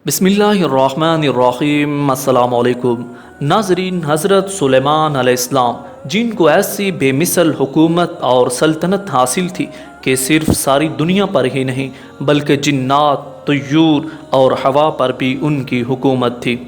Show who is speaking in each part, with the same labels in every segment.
Speaker 1: बिस्मिल्लाहिर्रहमानिर्रहीम। अस्सलाम वालेकुम नाज़रीन। हज़रत सुलेमान अलैहिस्सलाम जिनको ऐसी बेमिसल हुकूमत और सल्तनत हासिल थी कि सिर्फ सारी दुनिया पर ही नहीं बल्कि जिन्नात, तुयूर और हवा पर भी उनकी हुकूमत थी।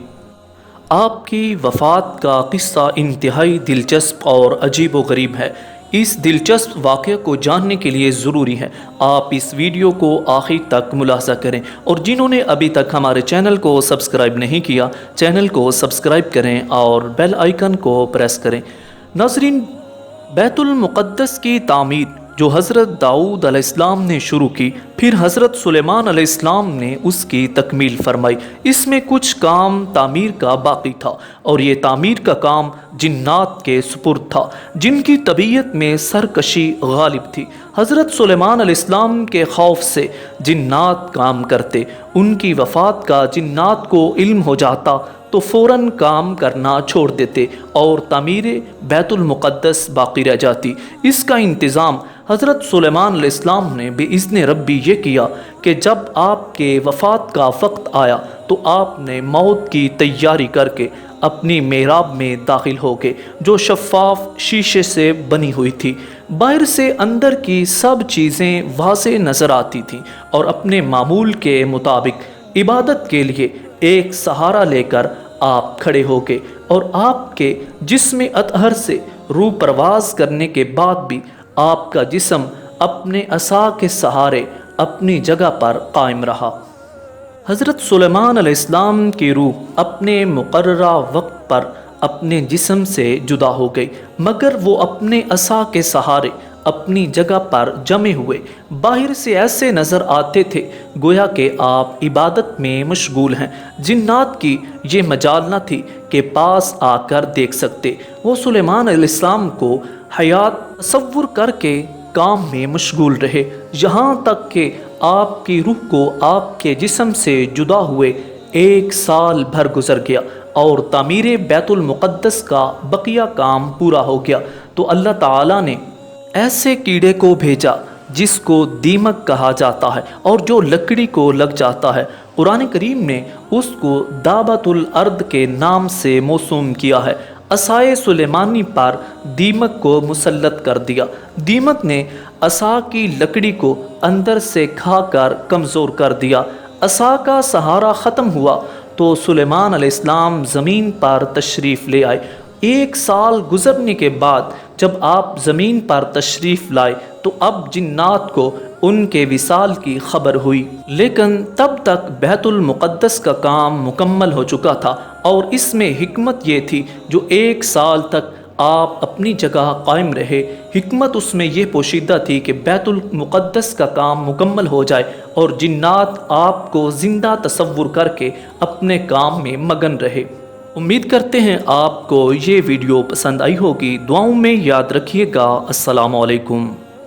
Speaker 1: आपकी वफ़ात का क़िस्सा इंतहाई दिलचस्प और अजीब व गरीब है। इस दिलचस्प वाक़े को जानने के लिए ज़रूरी है आप इस वीडियो को आखिर तक मुलाहज़ा करें, और जिन्होंने अभी तक हमारे चैनल को सब्सक्राइब नहीं किया चैनल को सब्सक्राइब करें और बेल आइकन को प्रेस करें। नाज़रीन, बैतुल मुक़द्दस की तामीर जो हज़रत दाऊद अलैहिस्सलाम ने शुरू की, फिर हज़रत सुलेमान अलैहिस्सलाम ने उसकी तकमील फरमाई। इसमें कुछ काम तामीर का बाकी था और ये तामीर का काम जिन्नात के सुपुर्द था, जिनकी तबीयत में सरकशी गालिब थी। हज़रत सुलेमान अलैहिस्सलाम के खौफ से जिन्नात काम करते। उनकी वफ़ात का जिन्नात को इल्म हो जाता तो फ़ौरन काम करना छोड़ देते और तामीर बैतुल मुक़द्दस बाकी रह जाती। इसका इंतज़ाम हज़रत सुलेमान अलैहिस्सलाम ने बिइज़्न रब्बी ये किया कि जब आपके वफ़ात का वक्त आया तो आपने मौत की तैयारी करके अपनी मिhrab में दाखिल हो गए, जो शफ़ाफ शीशे से बनी हुई थी। बाहर से अंदर की सब चीज़ें वाज़े नज़र आती थीं और अपने मामूल के मुताबिक इबादत के लिए एक सहारा लेकर आप खड़े हो गए, और आपके जिस्म अतहर से रूह परवाज करने के बाद भी आपका जिस्म अपने असा के सहारे अपनी जगह पर कायम रहा। हज़रत सुलेमान अलैहिस्सलाम की रूह अपने मुकर्ररा वक्त पर अपने जिस्म से जुदा हो गई, मगर वो अपने असा के सहारे अपनी जगह पर जमे हुए बाहर से ऐसे नज़र आते थे गोया कि आप इबादत में मशगूल हैं। जिन्नात की ये मजाल न थी कि पास आकर देख सकते। वो सुलेमान अलैहिस्सलाम को हयात तसव्वुर करके काम में मशगूल रहे, यहाँ तक कि आपकी रूह को आपके जिस्म से जुदा हुए 1 साल भर गुजर गया और तामीर बैतुल मुक़द्दस का बकिया काम पूरा हो गया। तो अल्लाह ताला ने ऐसे कीड़े को भेजा जिसको दीमक कहा जाता है और जो लकड़ी को लग जाता है। कुरान करीम ने उसको दाबतुल अर्द के नाम से मौसूम किया है। असाए सुलेमानी पर दीमक को मुसल्लत कर दिया। दीमक ने असा की लकड़ी को अंदर से खाकर कमज़ोर कर दिया। असा का सहारा ख़त्म हुआ तो सुलेमान अलैहिस्सलाम ज़मीन पर तशरीफ़ ले आए। 1 साल गुजरने के बाद जब आप ज़मीन पर तशरीफ़ लाए तो अब जिन्नात को उनके विसाल की खबर हुई, लेकिन तब तक बैतुल मुक़द्दस का काम मुकम्मल हो चुका था। और इसमें हिकमत ये थी जो 1 साल तक आप अपनी जगह कायम रहे। हिकमत उसमें यह पोशीदा थी कि बैतुल मुक़द्दस का काम मुकम्मल हो जाए और जिन्नात आपको ज़िंदा तसव्वुर करके अपने काम में मगन रहे। उम्मीद करते हैं आपको ये वीडियो पसंद आई होगी। दुआओं में याद रखिएगा। अस्सलामु अलैकुम।